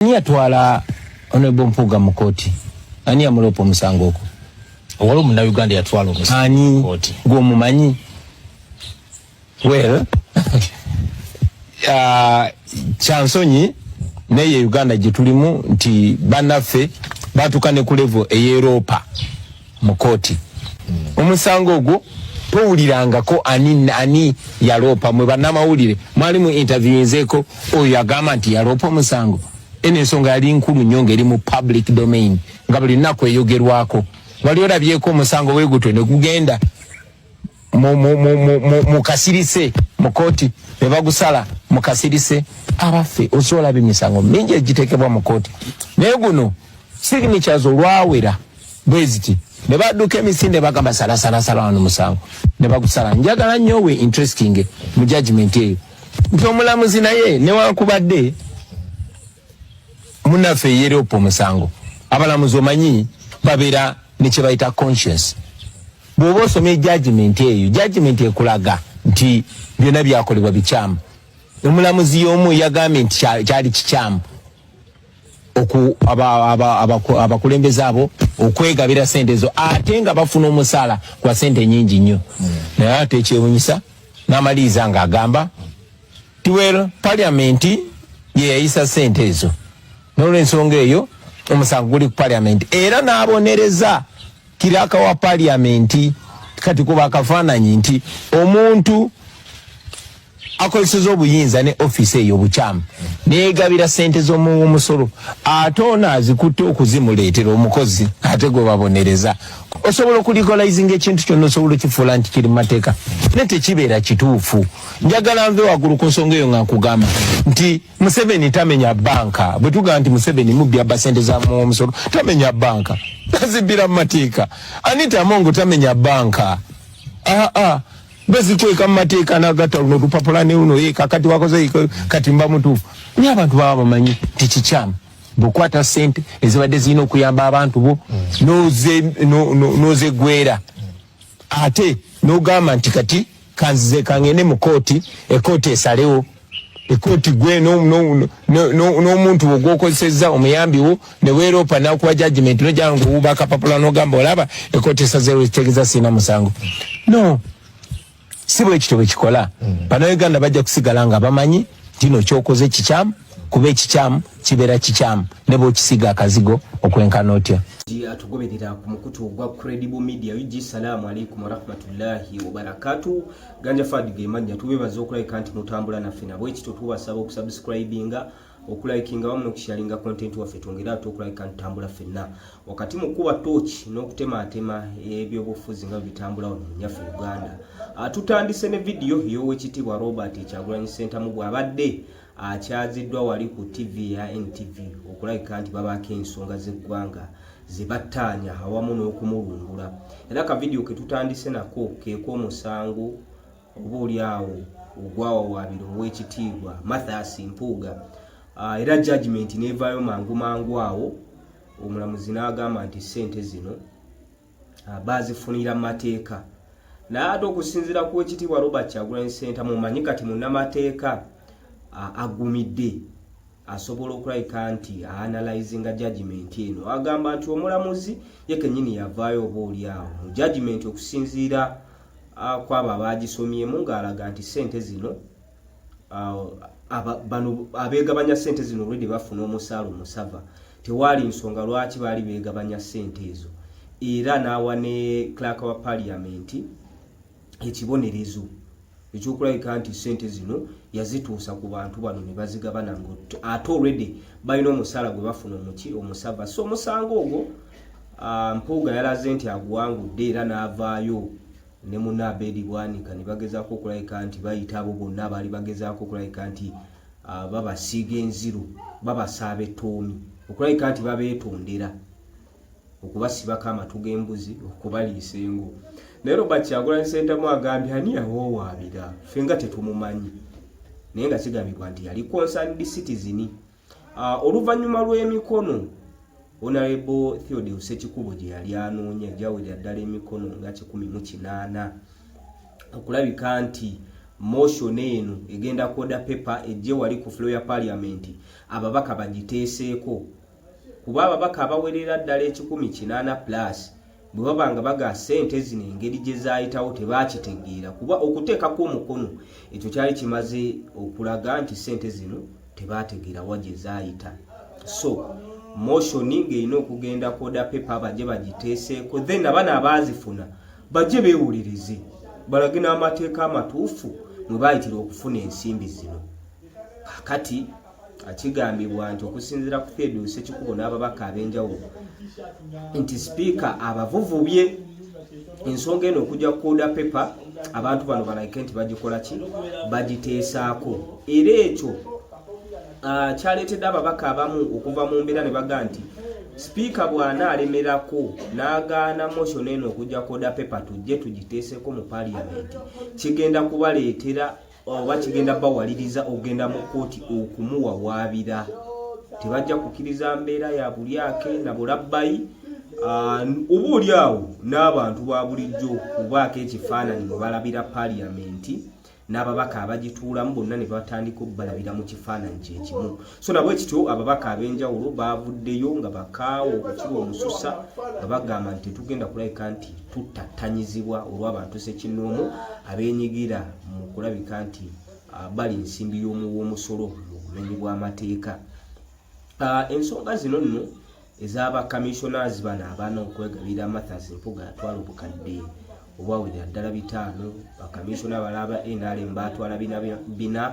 Ani atwala Honorable Mpuuga mu kooti? Ani amulopa omusango ogwo? Owali Munnayuganda yatwala omusango mu kooti. Gwe omumanyi? Well, kyansonyi naye Uganda gye tulimu nti bannaffe batuuka ne ku level ey'Europa mu kooti. Omusango ogwo towulirangako ani yaloopa. Mwe bannamawulire mwali mu interviewinzeeko oyo yagamba nti yaloopa omusango. Eno ensonga yali nkulu nnyo ng'eri mu public domain nga buli nnaku eyogerwako. Wali olabyeko omusango weegutwe ne gugenda mu kasirise mu kooti ne bagusala mu kasirise. Abaffe osobola b'emisango mingi egitekebwa mu kooti naye guno signatures olwawera bweziti ne badduka emisinde bagamba sala wano musango ne bagusala. Njagala nnyo we interesting mu judgment eyo nti omulamuzi naye newankubadde munnaffe yeeropa omusango, abalamuzi omanyi babeera ne kye bayita conscience. Bw'oba osomye judgment eyo, judgment ekulaga nti byonna byakolebwa bikyamu. Omulamuzi y'omu yagambye nti kyali kikyamu abakulembeze abo okwegabira sente ezo ate nga bafuna omusaala gwa sente nyingi nnyo. Naye ate ekyewunyisa n'amaliriza ng'agamba tiwero paliamenti ye yayisa sente ezo. N'olw'ensonga eyo omusango guli ku paliamenti era n'abonereza kiraka wa paliamenti kati kuba akafaananyi nti omuntu akozeseza obuyinza ne ofisi eyo bukyamu neegabira sente z'omusolo ate ono azikutte okuzimuleetera omukozi ate gwe babonereza. Osobola okulikolayizinga ekintu kyonna osobola okifuula nti kiri mu mateeka ne tekibeera kituufu. Njagala nve waggulu ku nsonga eyo nga nkugamba nti Museveni tamenya banka. Bwe tugamba nti Museveni mubbi abba sente za omusolo tamenya banka, tazibbira mu mateeka. Anita Amongo tamenya banka. Bezikweka mu mateeka n'agatta luno lupapula ne luno ye kakati wakoze kati mba mutuufu. Naye abantu baba bamanyi nti kikyamu bw'okwata ssente ezibadde zirina okuyamba abantu bo n'ozeggwera ate n'ogamba nti kati kanzize kangende mu kooti, ekooti esalewo. Ekooti gwe n'omuntu ogwokozesezza omuyambi wo ne weeropa n'akuwa judgment n'ojja ng'owuuba akapapula n'ogamba olaba ekooti esazeewo ekitegeeza sirina musango. No. Si bwe kityo bwe kikola. Bannayuganda bajja kusigala nga bamanyi kino kyokoze kikyamu, kuba ekikyamu kibeera kikyamu ne bw'okisiga akazigo okwenkana otya. Atugoberera ku mukutu gwa Credible Media. Yuji salaamu alaikum wa rahmatullahi wa barakatuh. Ganja Fadi gemanya tubebaza okulabika nti mutambula naffe nabwe ekito tubasaba okusubscribinga okulikinga wamu n'okusharinga content waffe twongera okulabika ntambula ffenna wakati mu kuba torch n'okutemaatema ebyobufuzi nga bitambula wano mu nyaffe Uganda. Tutandise ne video y'Oweekitiibwa Robert Kyagulanyi Ssentamu bw'abadde akyaziddwa wali ku TV ya NTV okulabika nti babaako ensonga z'eggwanga zibattaanya awamu n'okumulungula. Era ka video ke tutandise nako keeko omusango oba oli awo ogwawawaabira Oweekitiibwa Mathias Mpuuga. Era judgment nevaayo mangu awo omulamuzi n'agamba nti ssente zino baazifunira mateeka. Naye ate okusinziira ku Oweekitiibwa Robert Kyagulanyi Ssentamu mumanyi kati munnamateeka agumidde asobola okulabika nti analyzinga judgment eno. Agamba nti omulamuzi ye kennyini yavaayo oba oli awo mu judgment okusinziira kwabo abaagisomyemu ng'alaga nti ssente zino bano abeegabanya ssente zino olwedde bafuna omusaala omusava tewaali nsonga lwaki baali beegabanya ssente ezo. Era n'awa ne clerk wa parliament ekibonerezo ekyokulabika nti ssente zino yazituusa ku bantu bano ne bazigabana ate already balina omusaala gwe bafuna omusava. So omusango ogwo Mpuuga yalaze nti aguwangudde era n'avaayo ne munna Abedi Bwanika ne bagezaako okulabika nti bayita abo bonna abaali bagezaako okulabika nti babasiiga enziru babasaaba ettoomi okulabika nti babeetondera okubasibako amatu g'embuzi okubaliisa engo. Naye Robert Kyagulanyi Ssentamu agambye ani yawoowaabira ffe nga tetumumanyi naye nga kigambibwa nti yali concerned citizen. Oluvannyuma lw'emikono Honorable Theodore Ssekikubo gye yali anoonya gyawera ddala emikono nga 180 okulabika nti motion eno egenda koda paper ejje wali ku floor ya parliament ababaka bagiteeseeko kuba ababaka abawerera ddala 180 plus bwe babanga baga sente zino engeri gye zaayitawo tebakitegeera kuba okuteekako omukono ekyo kyali kimaze okulaga nti sente zino tebategeera wa gye zaayita. So motion ng'erina okugenda koda paper bajje bagiteeseeko then abana abaazifuna bajje beewulirize balage n'amateeka amatuufu mwe baayitira okufuna ensimbi zino. Kakati akigambibwa nti okusinziira ku Theodore Ssekikubo n'ababaka ab'enjawulo nti sipiika abavuvubye ensonga eno okujja koda paper abantu bano balaike nti bagikola ki bagiteesaako era ekyo kyaleetedde ababaka abamu okuva mu mbeera ne baga nti sipiika bw'anaalemerako n'agaana motion eno okujja koda paper tujje tugiteeseeko mu parliament kigenda kubaleetera oba kigenda bawaliriza ogenda mu kooti okumuwawaabira. Tebajja kukkiriza mbeera ya bulyake na bulabbayi oba oli awo n'abantu ba bulijjo kubaako ekifaananyi mwe balabira parliament n'ababaka abagituulamu bonna ne batandika okubalabira mu kifaananyi kyekimu. So nabwe kityo ababaka ab'enjawulo baavuddeyo nga bakaawo okukiba omususa nga bagamba nti tetugenda kulabika nti tutattanyizibwa olw'abantu ssekinnoomu abeenyigira mu kulabika nti bali nsimbi y'omusolo mu bumenyi bw'amateeka. Ensonga zino nno ez'aba commissioners bano abaana okwegabira Mathias Mpuga yatwala obukadde obwawerera ddala 5, bakamishona balaba NRM batwala 4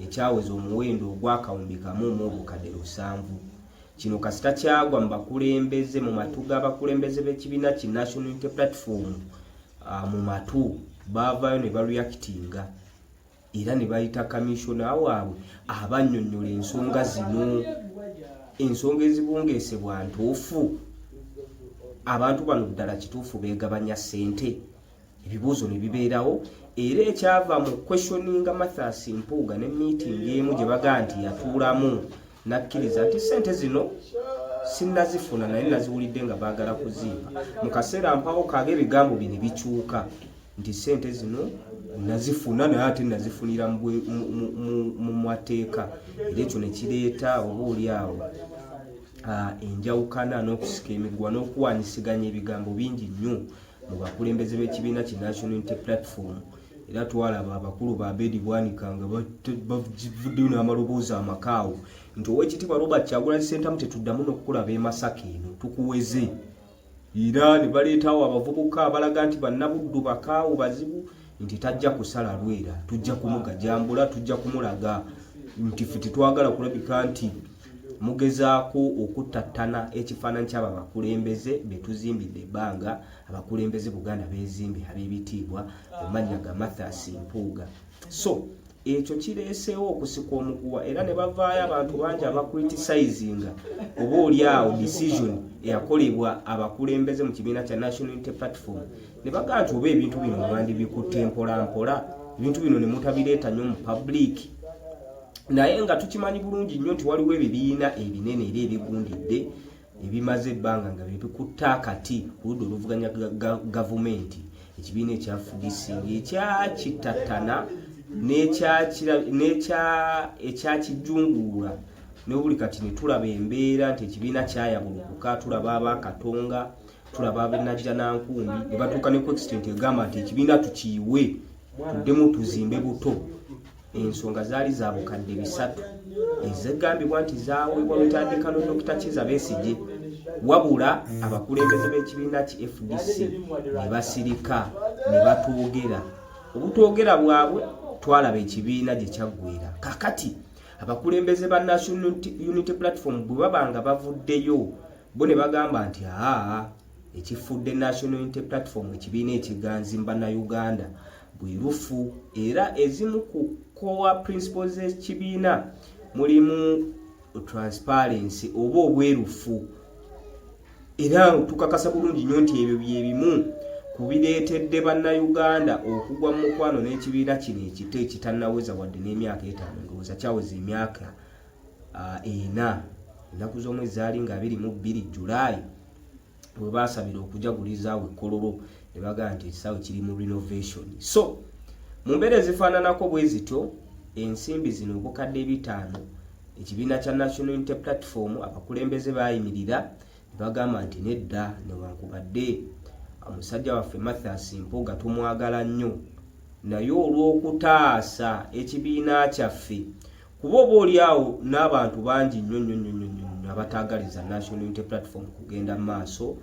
ekyaweza omuwendo ogw'akawumbi kamu mu obukadde 7. Kino kasita kyagwa mu bakulembeze mu matu g'abakulembeze b'ekibiina ki National Unity Platform mu matu baavaayo ne bareactinga era ne bayita kamishona waabwe abannyonnyola ensonga zino, ensonga ezibungeesebwa ntuufu, abantu bano ddala kituufu beegabanya ssente. Ebibuuzo ne bibeerawo era ekyava mu questioninga Mathias Mpuga ne meeting emu gye baga nti yatuulamu nakkiriza nti ssente zino sinnazifuna naye naziwulidde nga baagala kuzimba. Mu kaseera mpawo kaage ebigambo bino bikyuka nti ssente zino nazifuna naye ate nazifunira mu mateeka era ekyo ne kireeta obaoliawo enjawukana n'okusika emiguwa n'okuwaanyisiganya ebigambo bingi nnyo mu bakulembeze b'ekibiina ki National Unity Platform. Era twalaba abakulu ba Bedi Bwanika nga bavuddeyo n'amaloboozi amakaawo nti Oweekitiibwa Robert Kyagulanyi Ssentamu tetuddamu n'okukulaba e Masaka eno tukuweze. Era ne baleetawo abavubuka abalaga nti bannabuddu bakaawo bazibu nti tajja kusala lwera, tujja kumugajambula, tujja kumulaga nti ffe tetwagala kulabika nti mugezaako okuttattana ekifaananyi ky'abo abakulembeze be tuzimbidde ebbanga, abakulembeze Buganda beezimbe ab'ebitiibwa mu mannya ga Mathias Mpuga. So ekyo kireeseewo okusika omuguwa era ne bavaayo abantu bangi abakritisayizinga oba oliawo decision eyakolebwa abakulembeze mu kibiina kya National Unity Platform ne bagaa nti oba ebintu bino mwandibikutte mpolampola, ebintu bino ne mutabireeta nnyo mu public. Naye nga tukimanyi bulungi nnyo nti waliwo ebibiina ebinene era ebigundidde ebimaze ebbanga nga bibikutta akati ku ludda oluvuganya gavumenti, ekibiina ekya FDC ekyakitattana ekyakijungulula ne buli kati ne tulaba embeera nti ekibiina kyayabulukuka, tulaba abakatonga, tulaba abenajja nankumbi ne batuuka ne ku extent egamba nti ekibiina tukiyiwe tuddemu tuzimbe buto. Ensonga zaali za bukadde 3 ezigambibwa nti zaaweebwa Lutandika no Dr. Kizza Besigye, wabula abakulembeze b'ekibiina ki FDC ne basirika ne batoogera. Obutoogera bwabwe twalaba ekibiina gye kyaggweera. Kakati abakulembeze ba National Unity Platform bwe babanga bavuddeyo bo ne bagamba nti ekifudde National Unity Platform ekibiina ekiganzi Bannayuganda bwerufu era ezimu ku core principles z'ekibiina mulimu transparency oba obwerufu. Era tukakasa bulungi nnyo nti ebyo byebimu kubireetedde Bannayuganda okugwa mu mukwano n'ekibiina kino ekito ekitannaweza wadde n'emyaka 5, ndowooza kyaweza emyaka 4. Ennaku z'omwezi zaali nga 22 Julayi bwe baasabira okujagulizaawo ekkololo ne bagaa nti ekisaawe kiri mu renovation. So mu mbeera ezifaananako bwe zityo ensimbi zino obukadde 5 ekibiina kya National Unity Platform abakulembeze bayimirira ne bagamba nti nedda newankubadde omusajja waffe Mathias Mpuuga tumwagala nnyo naye olw'okutaasa ekibiina kyaffe kuba oba oliawo n'abantu bangi nnyo abataagaliza National Unity Platform kugenda maaso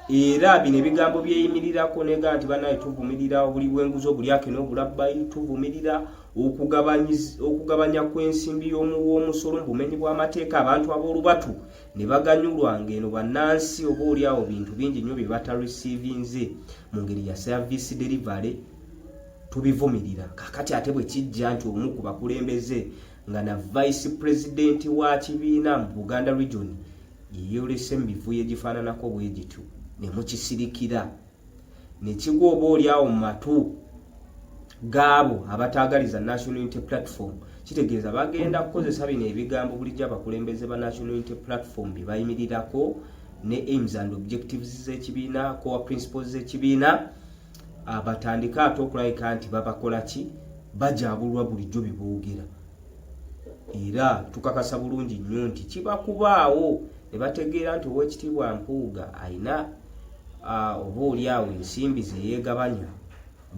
era bino ebigambo byeyimirirako nega nti banaye tuvumirira obuli bw'enguzi obulyake n'obulabbayi tuvumirira okugabanya kw'ensimbi y'omusolo mu bumenyi bw'amateeka abantu ab'olubatu ne baganyulwa ng'eno bannansi oba oliawo bintu bingi nnyo bye batarecevinze mu ngeri ya service delivery tubivumirira kakati ate bwe kijja nti omu ku bakulembeze nga na vice president wa kibiina mu Buganda region yeyolese mu bivuye egifaananako bwe gityo ne mukisirikira ne kigwa oba oliawo mu matu gaabo abataagaliza National Unity Platform kitegeeza bagenda kukozesa bino ebigambo bulijjo abakulembeze ba National Unity Platform bye bayimirirako ne aims and objectives z'ekibiina core principles z'ekibiina abatandika ate okulabika nti babakola ki bajabulwa bulijjo biboogera era tukakasa bulungi nnyo nti kibakubaawo ne bategeera nti Oweekitiibwa Mpuuga ayina oba oliawo ensimbi zeyeegabanya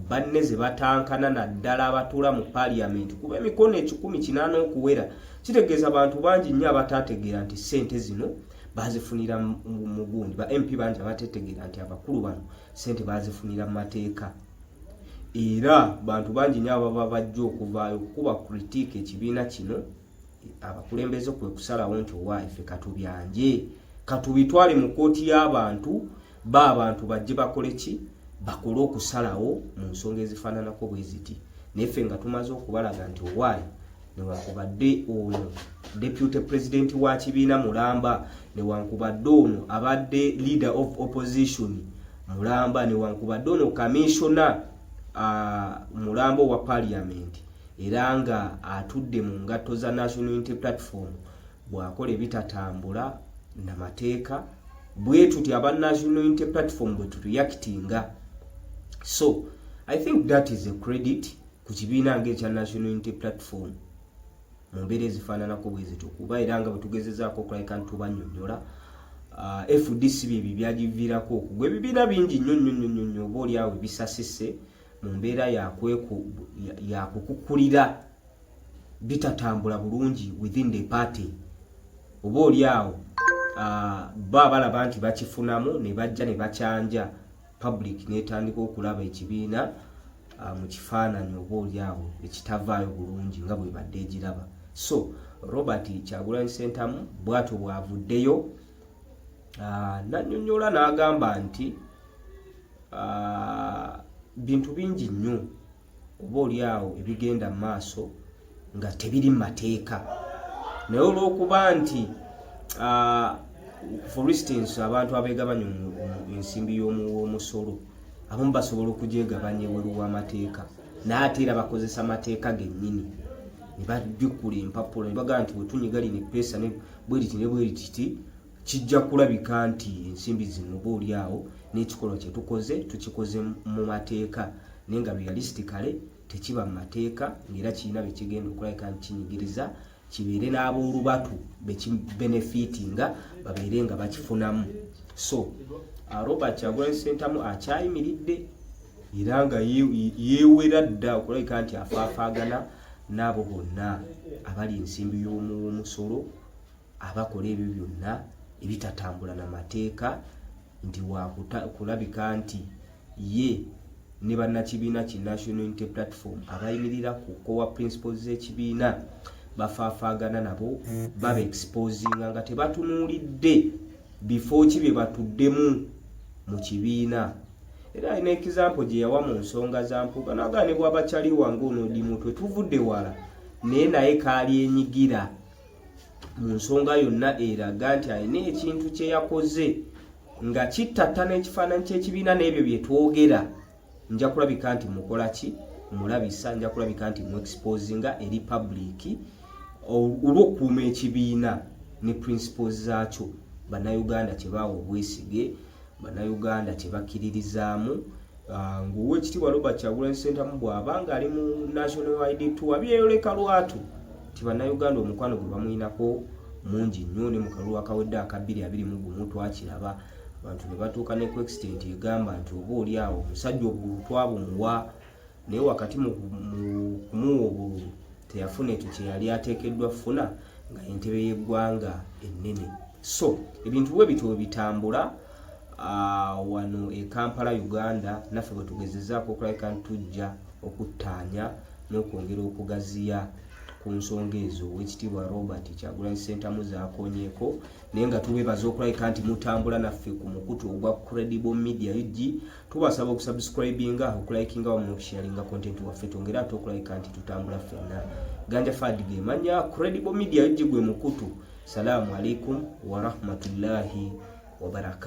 banne ze batankana naddala abatuula mu Parliament kuba emikono 180 okuwera kitegeeza abantu bangi nnyo abataategeera nti ssente zino bazifunira mu gundi ba MP bangi abatetegeera nti abakulu bano ssente bazifunira mu mateeka era bantu bangi nnyo ababa bajja okuvaayo okuba critique ekibiina kino abakulembeze kwe kusalawo nti owaife katubyanje katubitwale mu kooti y'abantu abantu bajje bakole ki bakole okusalawo mu nsonga ezifaananako bwe ziti neffe nga tumaze okubalaga nti owaayi newankubadde ono deputy president wa kibiina Mulamba newankubadde ono abadde leader of opposition Mulamba newankubadde ono commissioner Mulamba wa Parliament era nga atudde mu ngatto za National Unity Platform bwakola ebitatambula na mateeka bwe tuti aba National Unity Platform bwe tureactinga. So I think that is a credit ku kibiina ng'ekya National Unity Platform mu mbeera ezifaananako bwe zityo kuba era nga bwe tugezezaako okulabika nti tubanyonnyola FDC bye byagiviirako okugwa ebibiina bingi nnyo oba oliawo bisasise mu mbeera yakukukulira bitatambula bulungi within the party oba oliawo balaba nti bakifunamu ne bajja ne bakyanja public netandika okulaba ekibiina mu kifaananyi oba oliawo ekitavaayo bulungi nga bwe badde egiraba. So Robert Kyagulanyi Ssentamu bw'atyo bw'avuddeyo nannyonnyola n'agamba nti bintu bingi nnyo oba oliawo ebigenda mu maaso nga tebiri mu mateeka naye olw'okuba nti for instance abantu abeegabanya ensimbi y'omusolo abamu basobola okugyegabanya eweru w'amateeka naye ate era bakozesa amateeka gennyini ne babikula empapula ne bagamba nti bwe tunyiga lino eppeesa bweriti kijja kulabika nti ensimbi zino oba oliawo n'ekikolwa kye tukikoze mu mateeka naye nga realistically tekiba mu mateeka ng'era kirina bye kigenda okulabika nti kinyigiriza kibeere n'ab'olubatu bekibenefitinga babeere nga bakifunamu. So Robert Kyagulanyi Ssentamu akyayimiridde era nga yeewera dda okulabika nti afaafaagana n'abo bonna abali ensimbi y'omusolo abakola ebyo byonna ebitatambula na mateeka nti wakulabika nti ye ne bannakibiina ki National Unity Platform abayimirira ku core principles z'ekibiina bafaafaagana nabo baba exposinga nga tebatunuulidde bifo ki bye batuddemu mu kibiina. Era alina example gye yawa mu nsonga za Mpuuga nagaa ne bw'aba kyali wange ono di mutwe tuvudde wala naye kaali enyigira mu nsonga yonna eraga nti alina ekintu kye yakoze nga kittatta n'ekifaananyi ky'ekibiina n'ebyo bye twogera nja kulabika nti mukola ki mulabisa nja kulabika nti mu exposinga eri public olw'okukuuma ekibiina ne principles zaakyo bannayuganda kye baawa obwesige bannayuganda kye bakkiririzaamu nguwe ekitiibwa Robert Kyagulanyi Ssentamu bw'abanga ali mu National ID Tour byeyoleka lwatu ti bannayuganda omukwano gwe bamuyinako mungi nnyo ne mu kalulu akawedde aka 2021 twakiraba abantu ne batuuka ne ku extent egamba nti oba oli awo omusajja obululu twabumuwa naye wakati mu kumuwa obululu teyafuna ekyo kye yali ateekeddwa funa nga entebe y'eggwanga ennene. So ebintu bwe bityo bitambula wano e Kampala Uganda naffe bwe tugezezaako okulabika ntujja okuttaanya n'okwongera okugaziya ku nsonga ezo Oweekitiibwa Robert Kyagulanyi Ssentamu zaakonyeeko naye nga tubeebaza okulabika nti mutambula naffe ku mukutu ogwa Credible Media UG. Tubasaba okusubscribinga, okulayikinga wamu n'okusharinga content waffe twongera ate okulabika nti tutambula ffenna. Ganja Fadi ge manya Credible Media UG gwe mukutu. Salaamu alaikum wa rahmatullahi wa barakatuh.